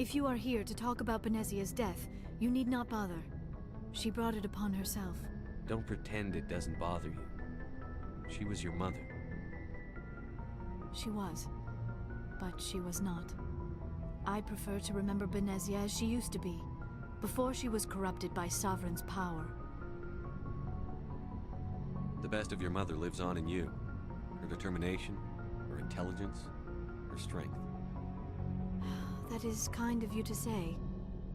If you are here to talk about Benezia's death, you need not bother. She brought it upon herself. Don't pretend it doesn't bother you. She was your mother. She was. But she was not. I prefer to remember Benezia as she used to be, before she was corrupted by Sovereign's power. The best of your mother lives on in you. Her determination, her intelligence, her strength. That is kind of you to say.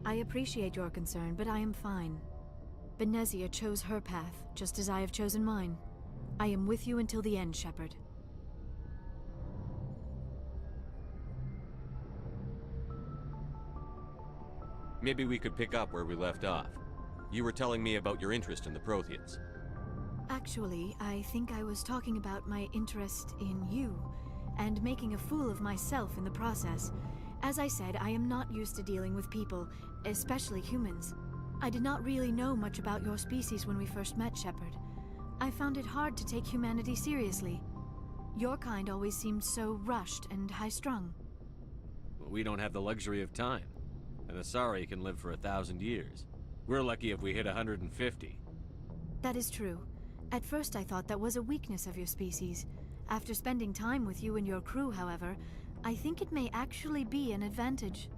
I appreciate your concern, but I am fine. Benezia chose her path, just as I have chosen mine. I am with you until the end, Shepard. Maybe we could pick up where we left off. You were telling me about your interest in the Protheans. Actually, I think I was talking about my interest in you, and making a fool of myself in the process. As I said, I am not used to dealing with people, especially humans. I did not really know much about your species when we first met, Shepard. I found it hard to take humanity seriously. Your kind always seemed so rushed and high-strung. We don't have the luxury of time. An Asari can live for 1,000 years. We're lucky if we hit 150. That is true. At first I thought that was a weakness of your species. After spending time with you and your crew, however, I think it may actually be an advantage.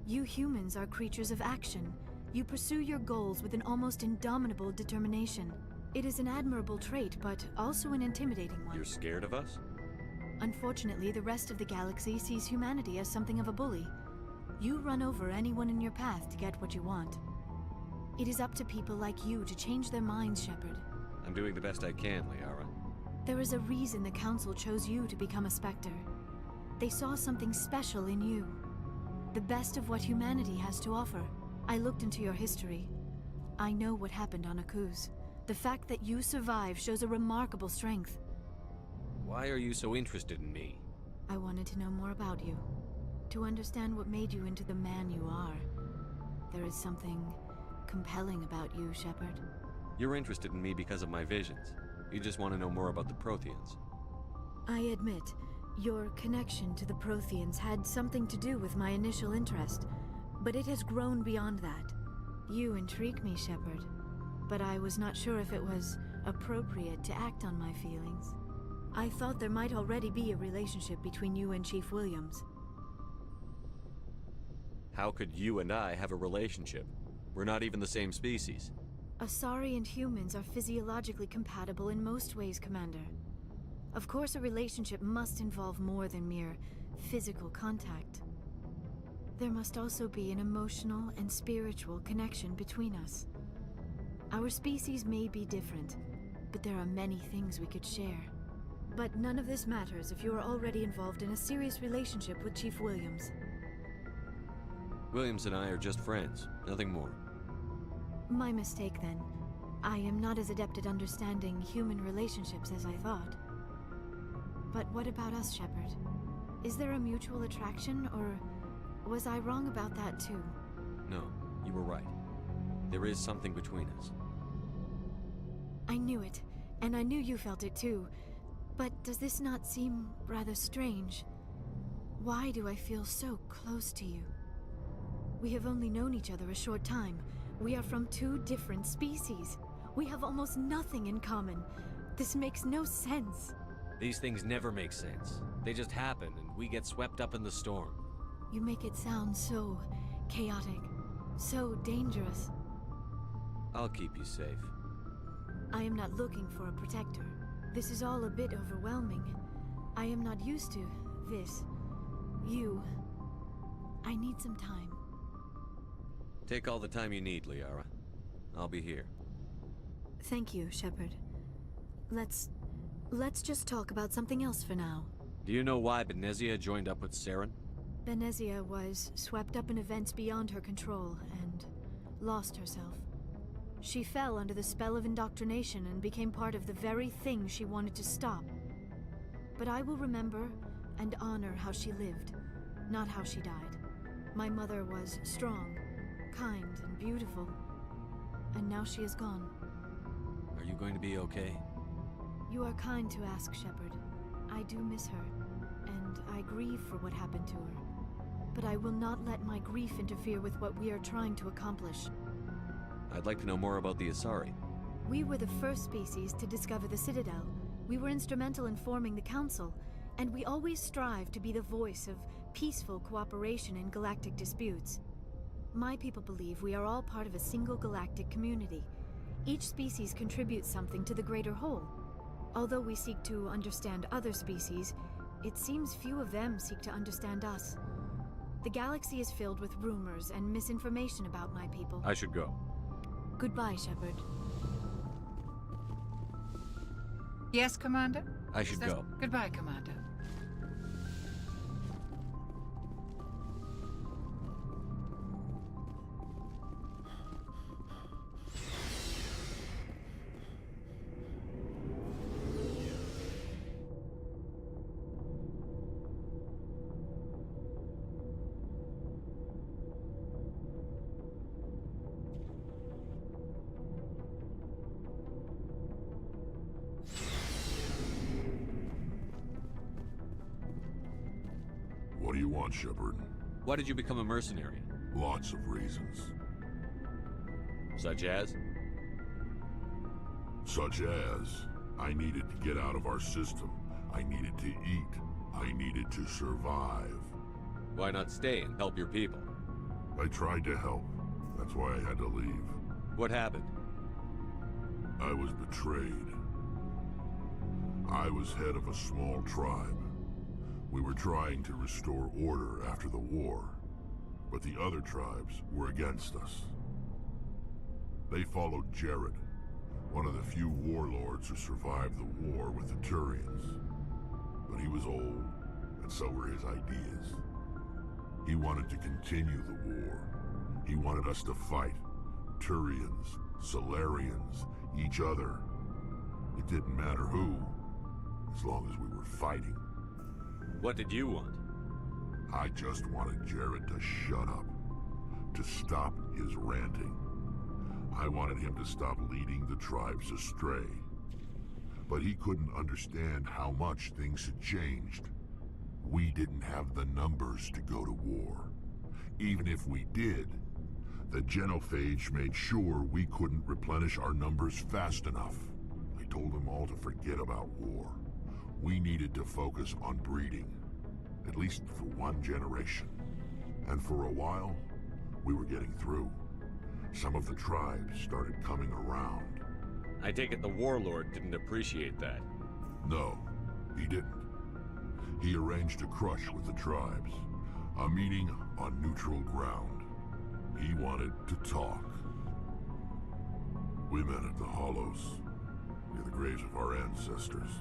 You humans are creatures of action. You pursue your goals with an almost indomitable determination. It is an admirable trait, but also an intimidating one. You're scared of us? Unfortunately, the rest of the galaxy sees humanity as something of a bully. You run over anyone in your path to get what you want. It is up to people like you to change their minds, Shepard. I'm doing the best I can, Liara. There is a reason the Council chose you to become a Spectre. They saw something special in you. The best of what humanity has to offer. I looked into your history. I know what happened on Akuz. The fact that you survived shows a remarkable strength. Why are you so interested in me? I wanted to know more about you. To understand what made you into the man you are. There is something compelling about you, Shepard. You're interested in me because of my visions. You just want to know more about the Protheans. I admit, your connection to the Protheans had something to do with my initial interest, but it has grown beyond that. You intrigue me, Shepard, but I was not sure if it was appropriate to act on my feelings. I thought there might already be a relationship between you and Chief Williams. How could you and I have a relationship? We're not even the same species. Asari and humans are physiologically compatible in most ways, Commander. Of course, a relationship must involve more than mere physical contact. There must also be an emotional and spiritual connection between us. Our species may be different, but there are many things we could share. But none of this matters if you are already involved in a serious relationship with Chief Williams. Williams and I are just friends, nothing more. My mistake, then. I am not as adept at understanding human relationships as I thought. But what about us, Shepard? Is there a mutual attraction, or was I wrong about that too? No, you were right. There is something between us. I knew it, and I knew you felt it too. But does this not seem rather strange? Why do I feel so close to you? We have only known each other a short time. We are from two different species. We have almost nothing in common. This makes no sense. These things never make sense. They just happen, and we get swept up in the storm. You make it sound so chaotic, so dangerous. I'll keep you safe. I am not looking for a protector. This is all a bit overwhelming. I am not used to this. You. I need some time. Take all the time you need, Liara. I'll be here. Thank you, Shepard. Let's just talk about something else for now. Do you know why Benezia joined up with Saren? Benezia was swept up in events beyond her control and lost herself. She fell under the spell of indoctrination and became part of the very thing she wanted to stop. But I will remember and honor how she lived, not how she died. My mother was strong, kind, and beautiful, and now she is gone. Are you going to be okay? You are kind to ask, Shepard. I do miss her, and I grieve for what happened to her. but I will not let my grief interfere with what we are trying to accomplish. I'd like to know more about the Asari. We were the first species to discover the Citadel. We were instrumental in forming the Council, and we always strive to be the voice of peaceful cooperation in galactic disputes. My people believe we are all part of a single galactic community. Each species contributes something to the greater whole. Although we seek to understand other species, it seems few of them seek to understand us. The galaxy is filled with rumors and misinformation about my people. I should go. Goodbye, Shepard. Yes, Commander? I should go. Goodbye, Commander. What do you want, Shepard? Why did you become a mercenary? Lots of reasons. Such as? Such as, I needed to get out of our system. I needed to eat. I needed to survive. Why not stay and help your people? I tried to help. That's why I had to leave. What happened? I was betrayed. I was head of a small tribe. We were trying to restore order after the war, but the other tribes were against us. They followed Jared, one of the few warlords who survived the war with the Turians. But he was old, and so were his ideas. He wanted to continue the war. He wanted us to fight. Turians, Solarians, each other. It didn't matter who, as long as we were fighting. What did you want? I just wanted Jared to shut up, to stop his ranting. I wanted him to stop leading the tribes astray. But he couldn't understand how much things had changed. We didn't have the numbers to go to war. Even if we did, the genophage made sure we couldn't replenish our numbers fast enough. I told them all to forget about war. We needed to focus on breeding, at least for one generation. And for a while, we were getting through. Some of the tribes started coming around. I take it the warlord didn't appreciate that. No, he didn't. He arranged a crush with the tribes, a meeting on neutral ground. He wanted to talk. We met at the Hollows, near the graves of our ancestors.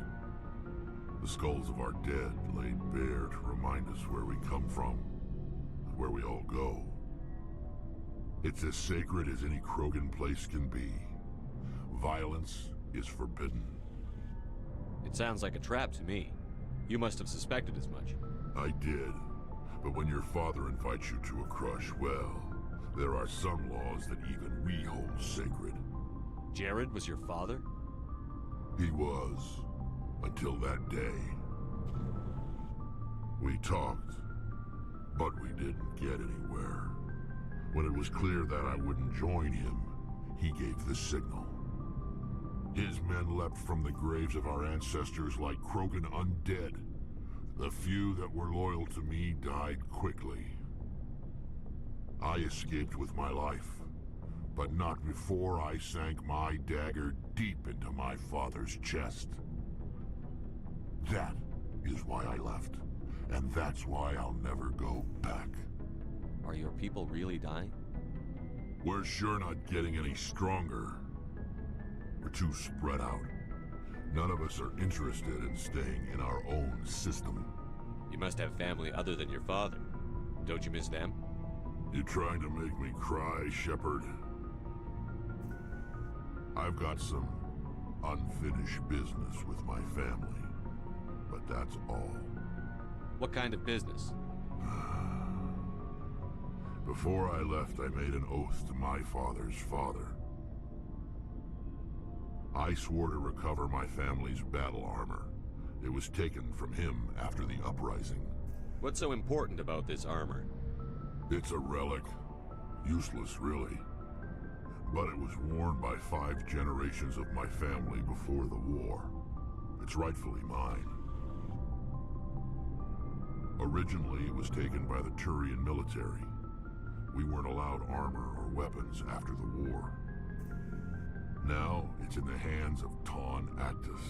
The skulls of our dead laid bare to remind us where we come from, and where we all go. It's as sacred as any Krogan place can be. Violence is forbidden. It sounds like a trap to me. You must have suspected as much. I did. But when your father invites you to a crush, well, there are some laws that even we hold sacred. Jared was your father? He was. Until that day. We talked, but we didn't get anywhere. When it was clear that I wouldn't join him, he gave the signal. His men leapt from the graves of our ancestors like Krogan undead. The few that were loyal to me died quickly. I escaped with my life, but not before I sank my dagger deep into my father's chest. That is why I left, and that's why I'll never go back. Are your people really dying? We're sure not getting any stronger. We're too spread out. None of us are interested in staying in our own system. You must have family other than your father. Don't you miss them? You trying to make me cry, Shepard? I've got some unfinished business with my family. But that's all. What kind of business? Before I left, I made an oath to my father's father. I swore to recover my family's battle armor. It was taken from him after the uprising. What's so important about this armor? It's a relic. Useless, really. But it was worn by 5 generations of my family before the war. It's rightfully mine. Originally, it was taken by the Turian military. We weren't allowed armor or weapons after the war. Now, it's in the hands of Ton Actus,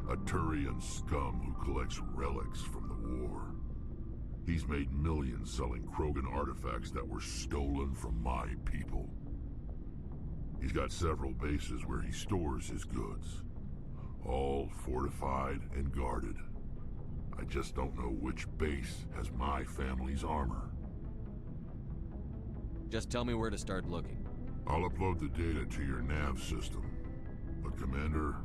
a Turian scum who collects relics from the war. He's made millions selling Krogan artifacts that were stolen from my people. He's got several bases where he stores his goods, all fortified and guarded. I just don't know which base has my family's armor. Just tell me where to start looking. I'll upload the data to your nav system. But Commander,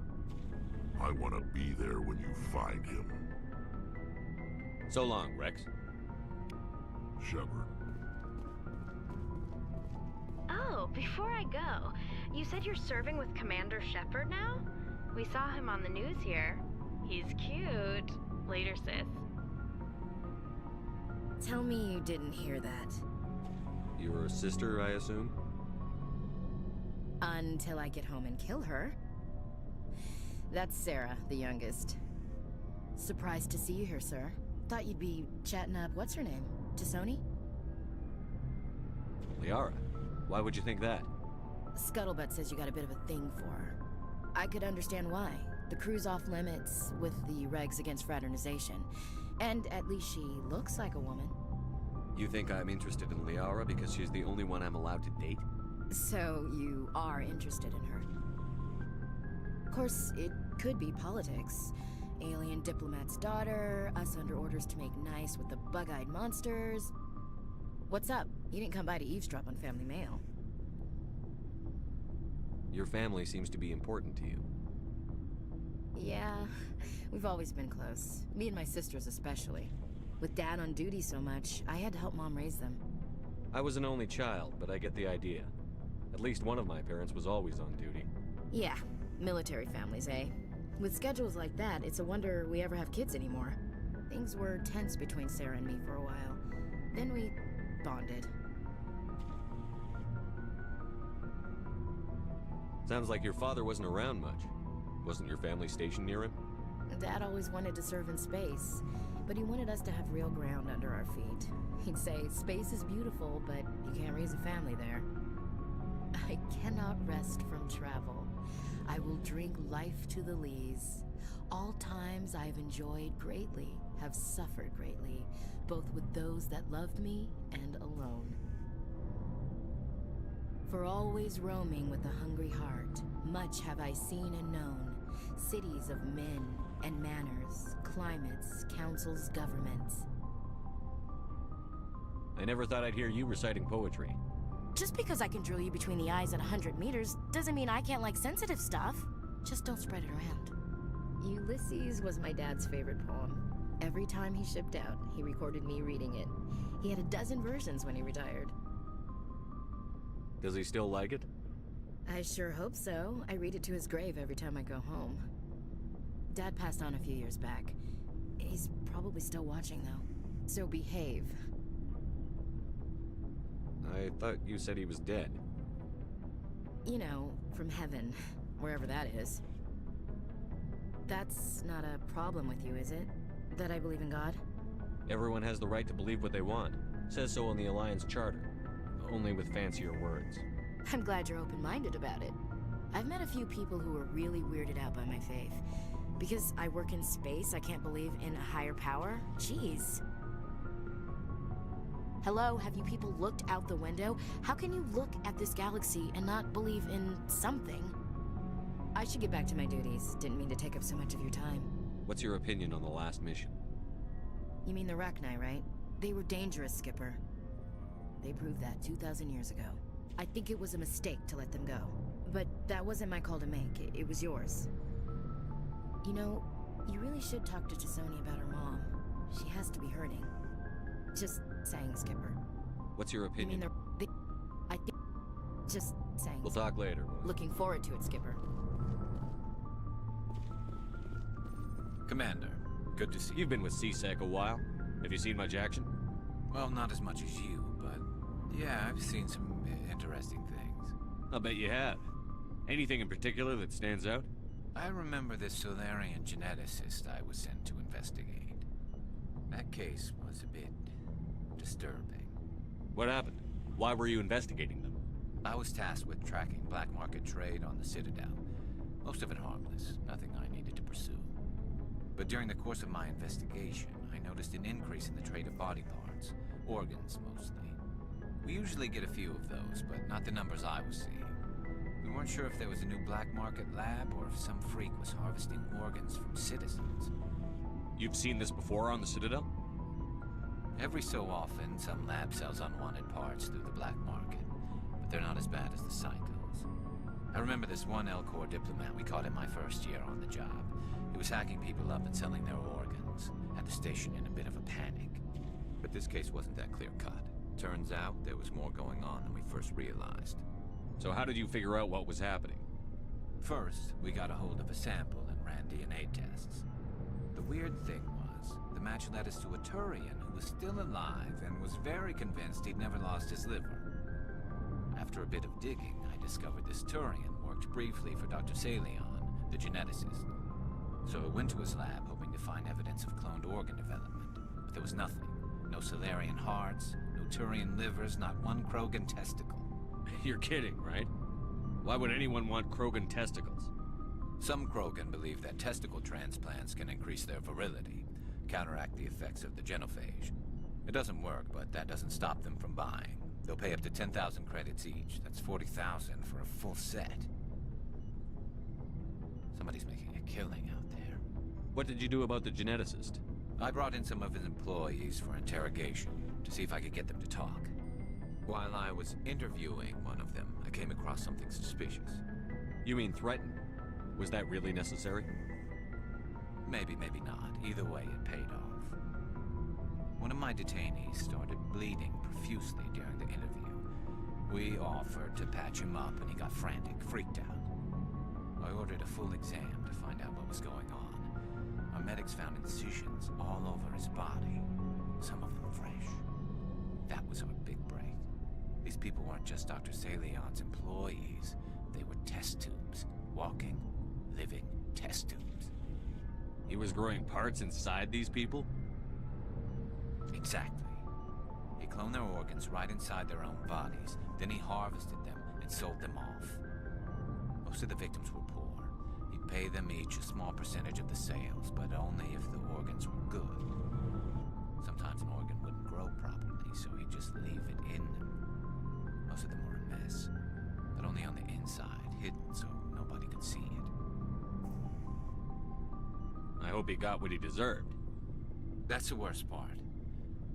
I want to be there when you find him. So long, Rex. Shepard. Oh, before I go, you said you're serving with Commander Shepard now? We saw him on the news here. He's cute. Later, sis. Tell me you didn't hear that. Your sister, I assume? Until I get home and kill her. That's Sarah, the youngest. Surprised to see you here, sir. Thought you'd be chatting up, what's her name? Tassoni? Liara. Why would you think that? Scuttlebutt says you got a bit of a thing for her. I could understand why. The crew's off limits with the regs against fraternization. And at least she looks like a woman. You think I'm interested in Liara because she's the only one I'm allowed to date? So you are interested in her. Of course, it could be politics. Alien diplomat's daughter, us under orders to make nice with the bug-eyed monsters. What's up? You didn't come by to eavesdrop on family mail. Your family seems to be important to you. Yeah, we've always been close. Me and my sisters especially. With Dad on duty so much, I had to help Mom raise them. I was an only child, but I get the idea. At least one of my parents was always on duty. Yeah, military families, eh? With schedules like that, it's a wonder we ever have kids anymore. Things were tense between Sarah and me for a while. Then we bonded. Sounds like your father wasn't around much. Wasn't your family stationed near him? Dad always wanted to serve in space, but he wanted us to have real ground under our feet. He'd say, space is beautiful, but you can't raise a family there. I cannot rest from travel. I will drink life to the lees. All times I have enjoyed greatly, have suffered greatly, both with those that loved me and alone. For always roaming with a hungry heart, much have I seen and known, cities of men and manners, climates, councils, governments. I never thought I'd hear you reciting poetry. Just because I can drill you between the eyes at 100 meters doesn't mean I can't like sensitive stuff. Just don't spread it around. Ulysses was my dad's favorite poem. Every time he shipped out, he recorded me reading it. He had a dozen versions when he retired. Does he still like it? I sure hope so. I read it to his grave every time I go home. Dad passed on a few years back. He's probably still watching, though. So behave. I thought you said he was dead. You know, from heaven, wherever that is. That's not a problem with you, is it? That I believe in God? Everyone has the right to believe what they want. Says so in the Alliance Charter. Only with fancier words. I'm glad you're open-minded about it. I've met a few people who are really weirded out by my faith. Because I work in space, I can't believe in a higher power? Jeez. Hello, have you people looked out the window? How can you look at this galaxy and not believe in something? I should get back to my duties. Didn't mean to take up so much of your time. What's your opinion on the last mission? You mean the Rachni, right? They were dangerous, Skipper. They proved that 2,000 years ago. I think it was a mistake to let them go. But that wasn't my call to make. It was yours. You know, you really should talk to Tassoni about her mom. She has to be hurting. Just saying, Skipper. What's your You opinion? mean I think... Just saying. We'll talk later. Looking forward to it, Skipper. Commander, good to see you. You've been with CSEC a while. Have you seen much action? Well, not as much as you, Yeah, I've seen some interesting things. I'll bet you have. Anything in particular that stands out? I remember this Solarian geneticist I was sent to investigate. That case was a bit disturbing. What happened? Why were you investigating them? I was tasked with tracking black market trade on the Citadel. Most of it harmless, nothing I needed to pursue. But during the course of my investigation, I noticed an increase in the trade of body parts, organs mostly. We usually get a few of those, but not the numbers I was seeing. We weren't sure if there was a new black market lab or if some freak was harvesting organs from citizens. You've seen this before on the Citadel? Every so often, some lab sells unwanted parts through the black market, but they're not as bad as the psychos. I remember this one Elcor diplomat we caught in my first year on the job. He was hacking people up and selling their organs, had the station in a bit of a panic. But this case wasn't that clear-cut. Turns out there was more going on than we first realized. So how did you figure out what was happening? First, we got a hold of a sample and ran DNA tests. The weird thing was, the match led us to a Turian who was still alive and was very convinced he'd never lost his liver. After a bit of digging, I discovered this Turian worked briefly for Dr. Salion, the geneticist. So I went to his lab hoping to find evidence of cloned organ development, but there was nothing. No Solarian hearts, no Turian livers, not one Krogan testicle. You're kidding, right? Why would anyone want Krogan testicles? Some Krogan believe that testicle transplants can increase their virility, counteract the effects of the genophage. It doesn't work, but that doesn't stop them from buying. They'll pay up to 10,000 credits each. That's 40,000 for a full set. Somebody's making a killing out there. What did you do about the geneticist? I brought in some of his employees for interrogation, to see if I could get them to talk. While I was interviewing one of them, I came across something suspicious. You mean threatened? Was that really necessary? Maybe, maybe not. Either way, it paid off. One of my detainees started bleeding profusely during the interview. We offered to patch him up, and he got frantic, freaked out. I ordered a full exam to find out what was going on. Our medics found incisions all over his body, some of them fresh. That was our big break. These people weren't just Dr. Salion's employees. They were test tubes. Walking, living test tubes. He was growing parts inside these people? Exactly. He cloned their organs right inside their own bodies. Then he harvested them and sold them off. Most of the victims were poor. He'd pay them each a small percentage of the sales, but only if the organs were good. Sometimes an organ wouldn't grow properly, so he'd just leave it in them. Most of them were a mess, but only on the inside, hidden so nobody could see it. I hope he got what he deserved. That's the worst part.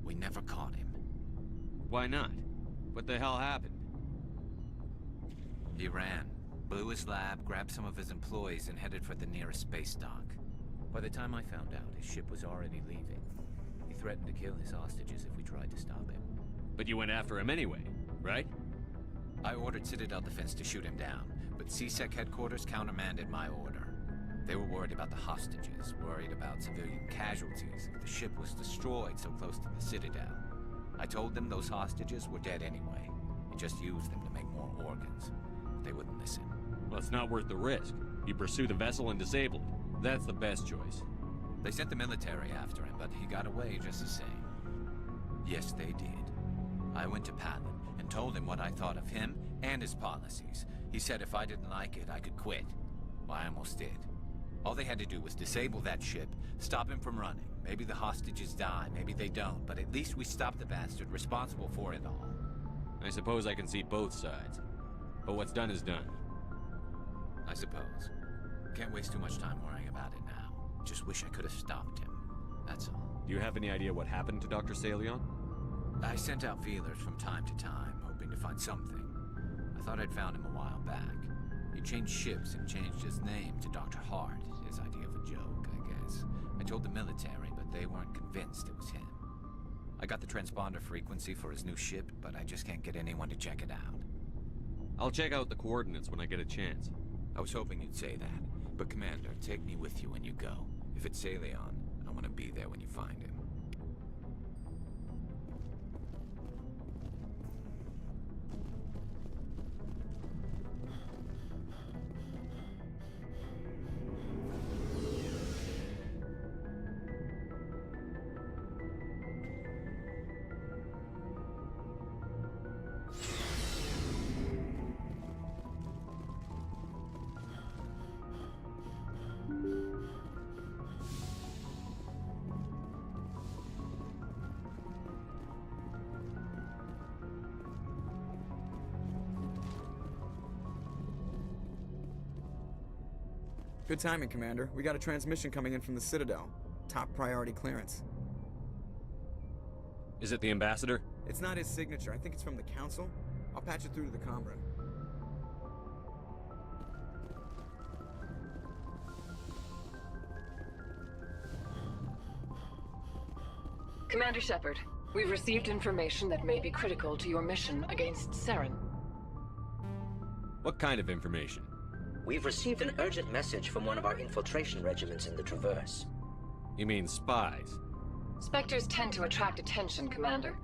We never caught him. Why not? What the hell happened? He ran, blew his lab, grabbed some of his employees, and headed for the nearest space dock. By the time I found out, his ship was already leaving. He threatened to kill his hostages if we tried to stop him. But you went after him anyway, right? I ordered Citadel Defense to shoot him down, but CSEC headquarters countermanded my order. They were worried about the hostages, worried about civilian casualties if the ship was destroyed so close to the Citadel. I told them those hostages were dead anyway. We just used them to make more organs. They wouldn't listen. Well, it's not worth the risk. You pursue the vessel and disable it. That's the best choice. They sent the military after him, but he got away just the same. Yes, they did. I went to Palin and told him what I thought of him and his policies. He said if I didn't like it, I could quit. Well, I almost did. All they had to do was disable that ship, stop him from running. Maybe the hostages die, maybe they don't, but at least we stopped the bastard responsible for it all. I suppose I can see both sides. But what's done is done. I suppose. Can't waste too much time worrying about it now. Just wish I could have stopped him. That's all. Do you have any idea what happened to Dr. Salion? I sent out feelers from time to time, hoping to find something. I thought I'd found him a while back. He changed ships and changed his name to Dr. Hart, his idea of a joke, I guess. I told the military, but they weren't convinced it was him. I got the transponder frequency for his new ship, but I just can't get anyone to check it out. I'll check out the coordinates when I get a chance. I was hoping you'd say that, but Commander, take me with you when you go. If it's Salion, I want to be there when you find him. Good timing, Commander. We got a transmission coming in from the Citadel. Top priority clearance. Is it the ambassador? It's not his signature. I think it's from the Council. I'll patch it through to the comm room. Commander Shepard, we've received information that may be critical to your mission against Saren. What kind of information? We've received an urgent message from one of our infiltration regiments in the Traverse. You mean spies? Spectres tend to attract attention, Commander,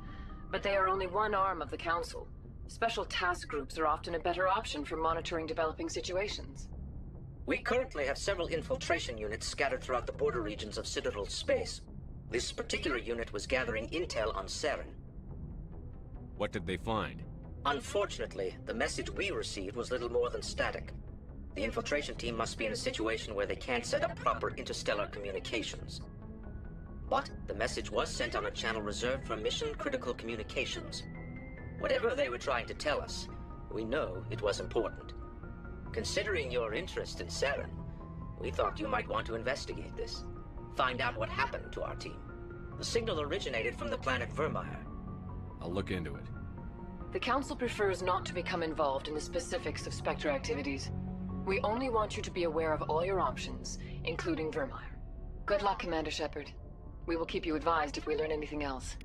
but they are only one arm of the Council. Special task groups are often a better option for monitoring developing situations. We currently have several infiltration units scattered throughout the border regions of Citadel space. This particular unit was gathering intel on Saren. What did they find? Unfortunately, the message we received was little more than static. The infiltration team must be in a situation where they can't set up proper interstellar communications. But the message was sent on a channel reserved for mission-critical communications. Whatever they were trying to tell us, we know it was important. Considering your interest in Saren, we thought you might want to investigate this. Find out what happened to our team. The signal originated from the planet Vermeer. I'll look into it. The Council prefers not to become involved in the specifics of Spectre activities. We only want you to be aware of all your options, including Vermeer. Good luck, Commander Shepard. We will keep you advised if we learn anything else.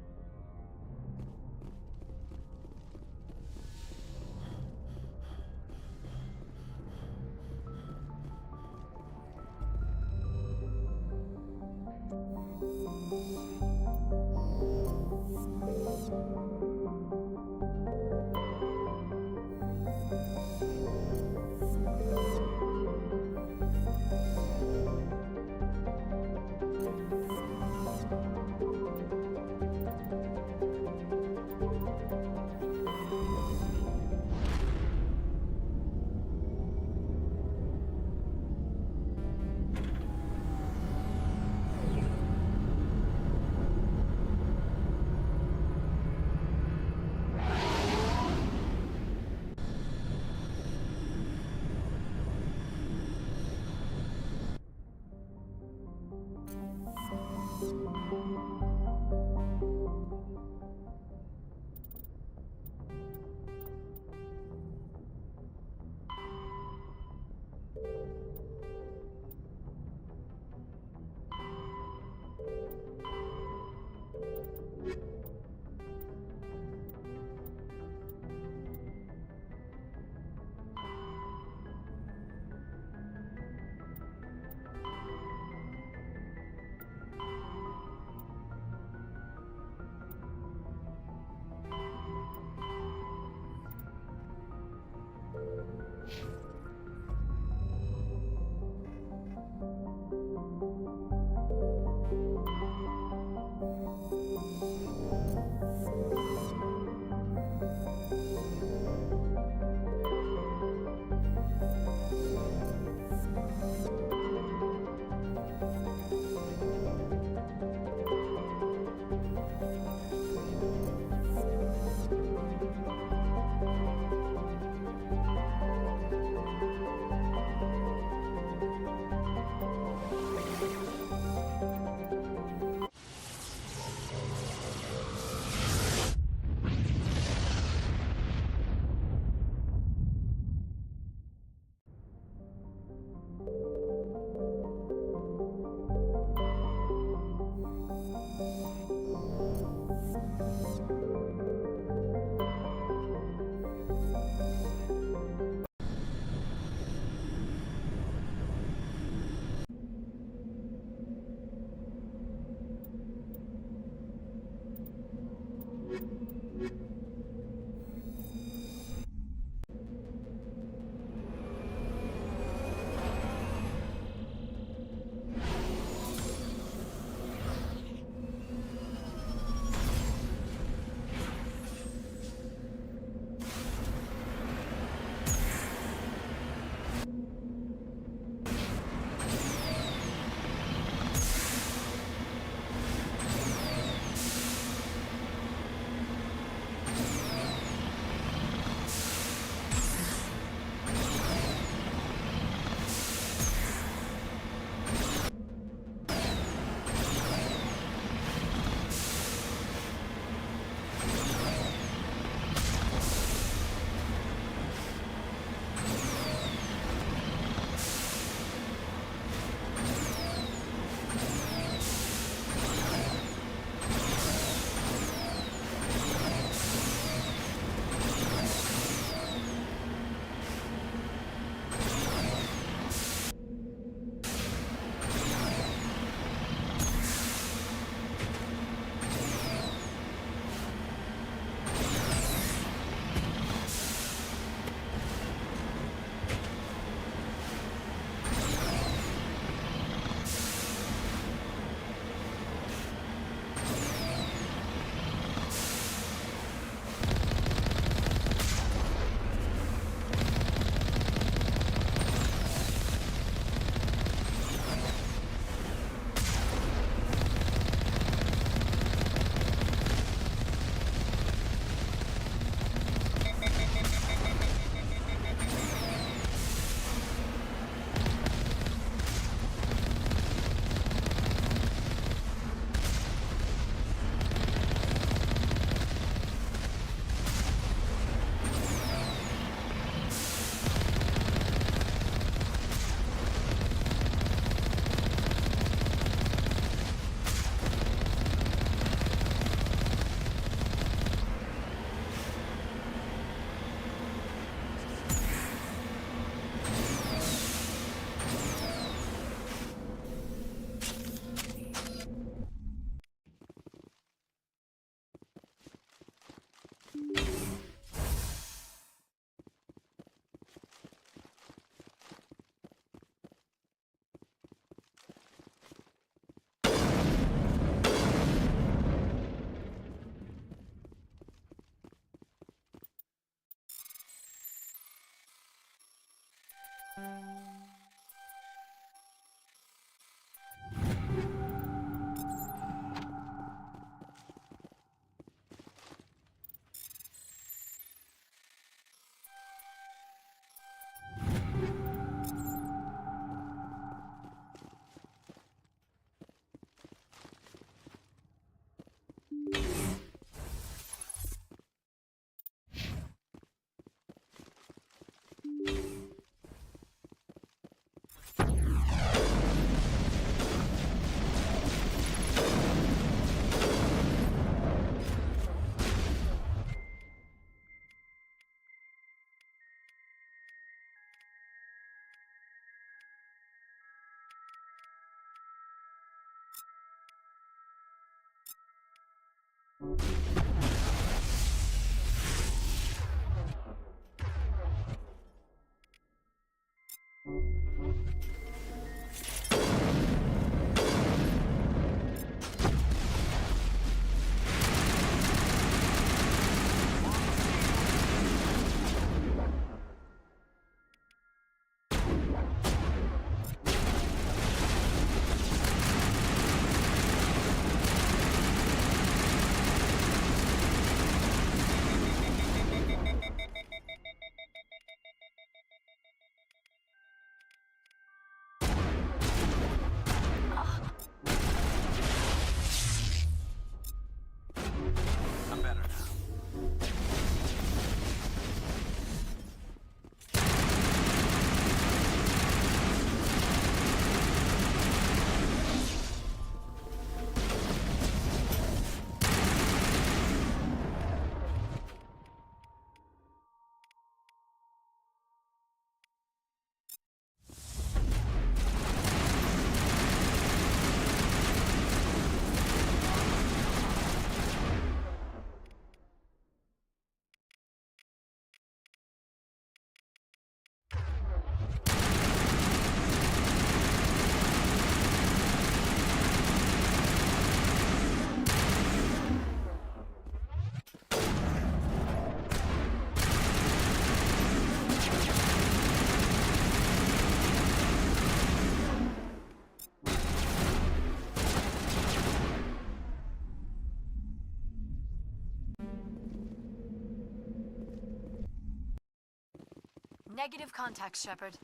Negative contact, Shepard.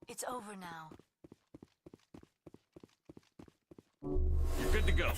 It's over now. You're good to go.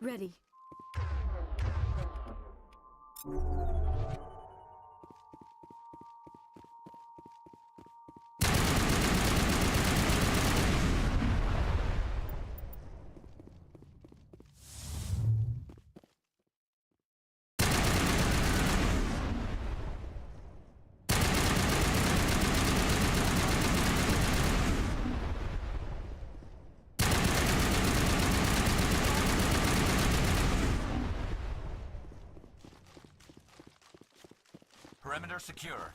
Ready. Perimeter secured.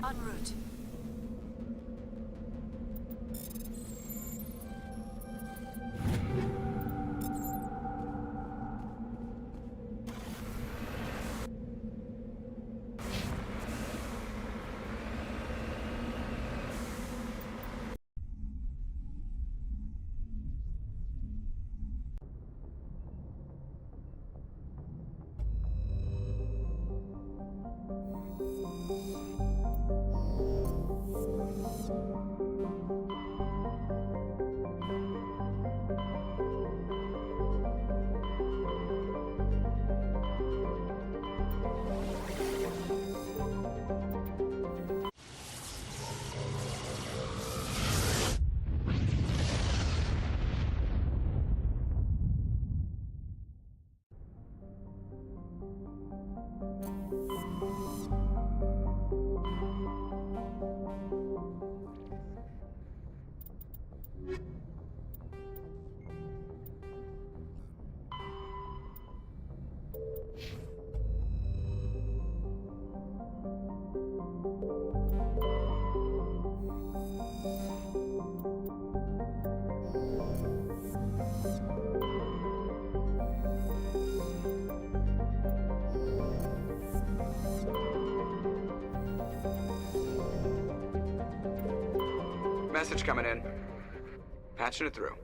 En route. Message coming in. Patching it through.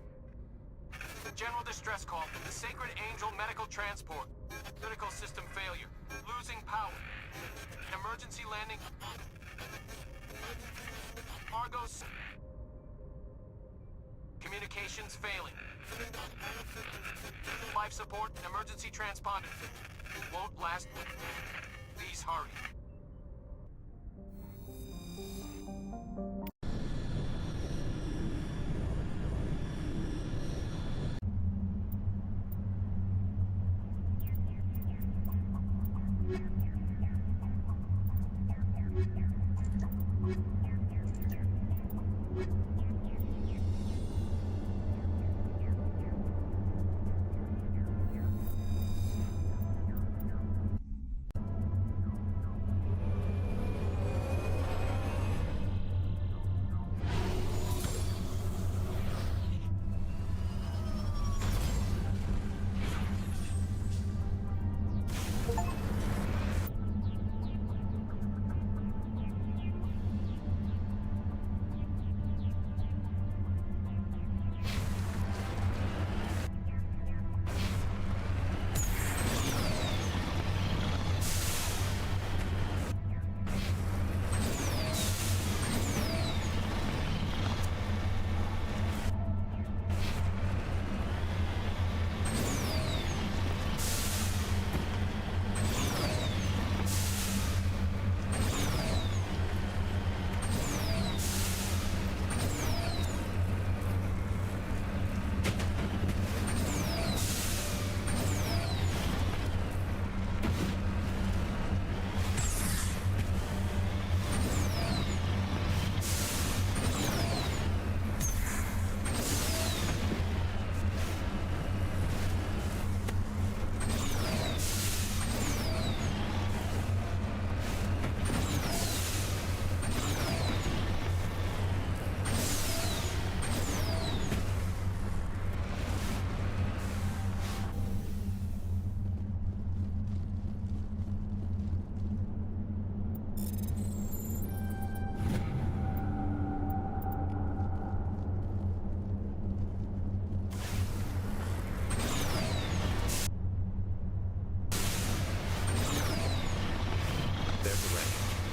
General distress call from the Sacred Angel Medical Transport. Critical system failure. Losing power. Emergency landing. Argos. Communications failing. Life support and emergency transponder. Won't last. Please hurry.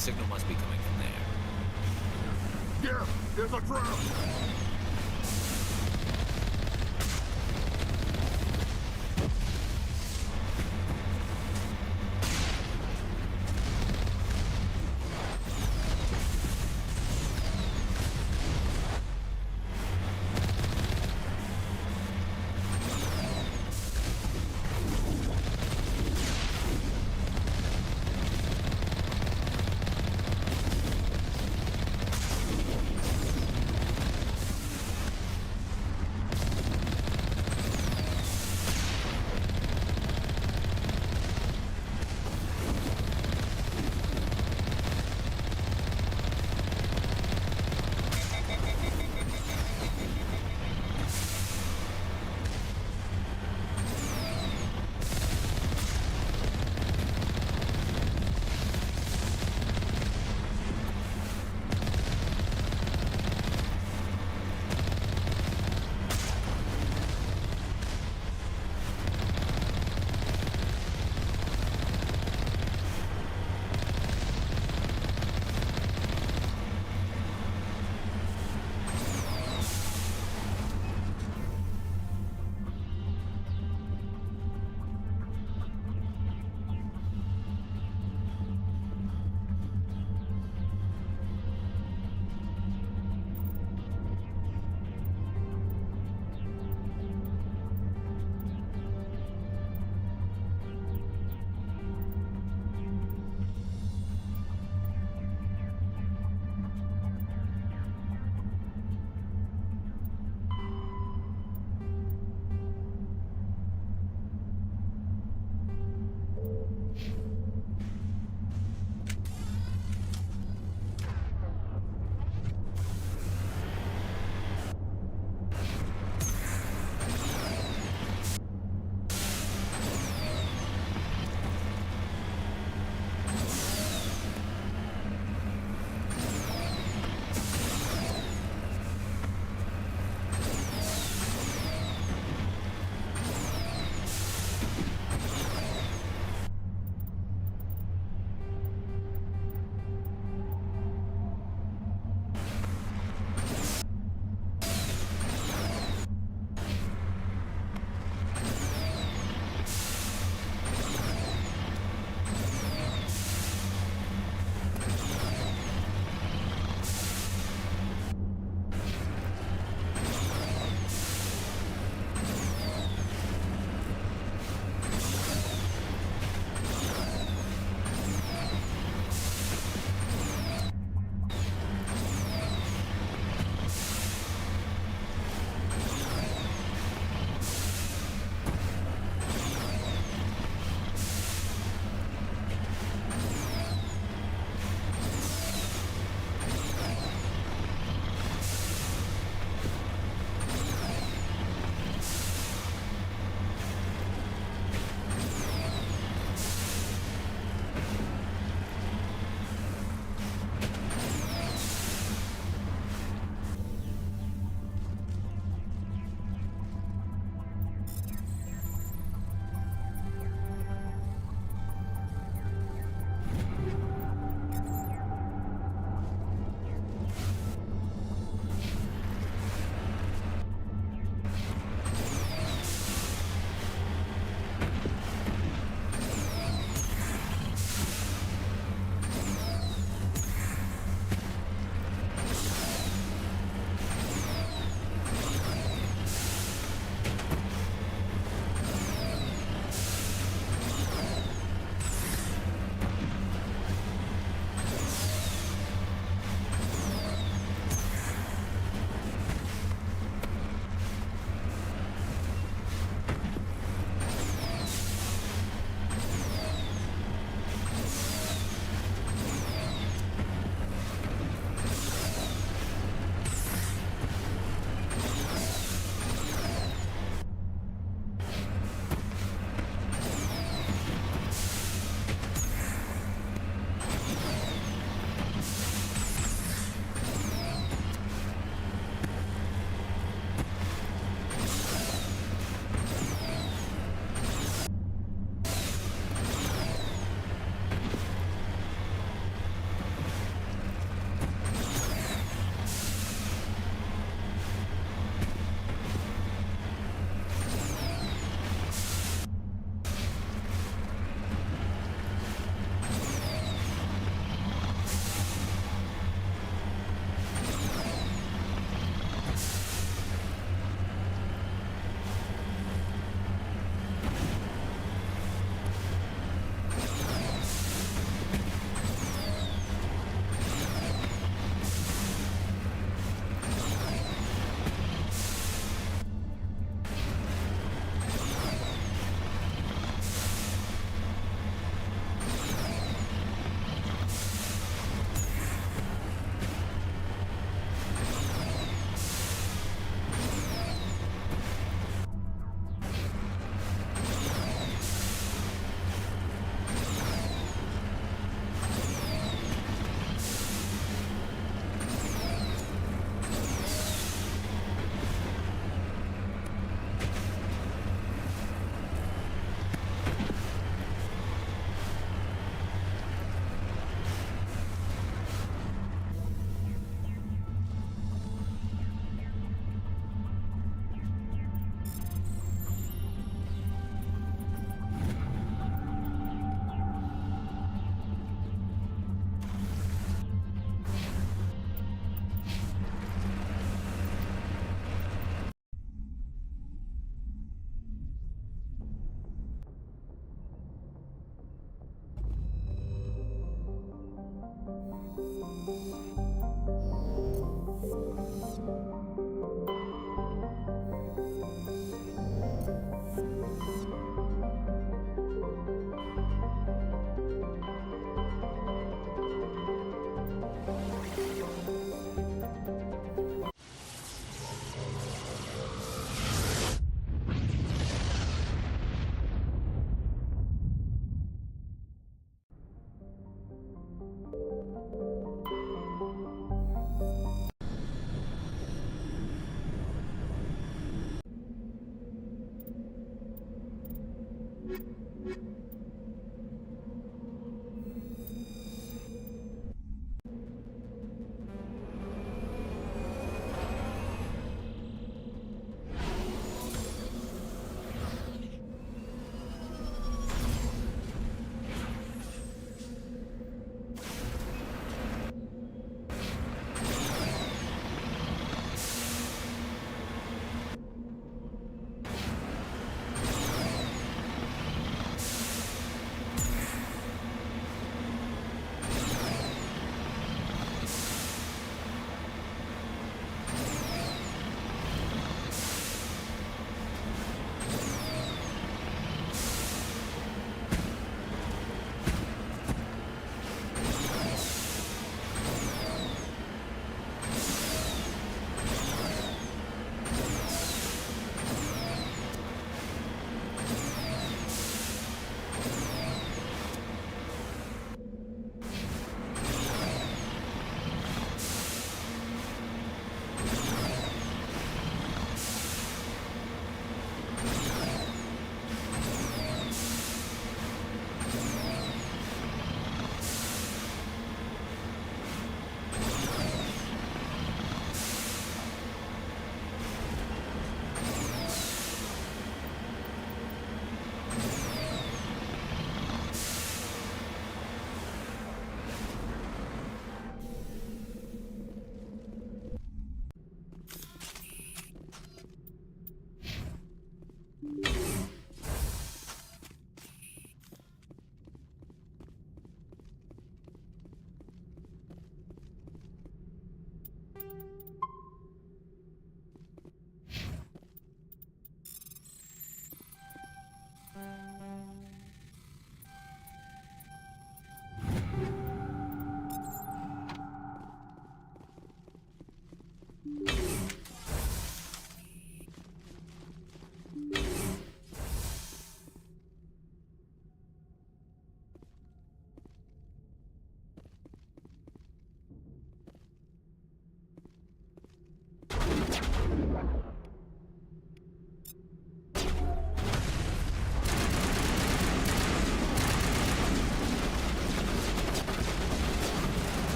signal must be coming from there. Yeah, there's a trap!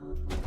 Ah!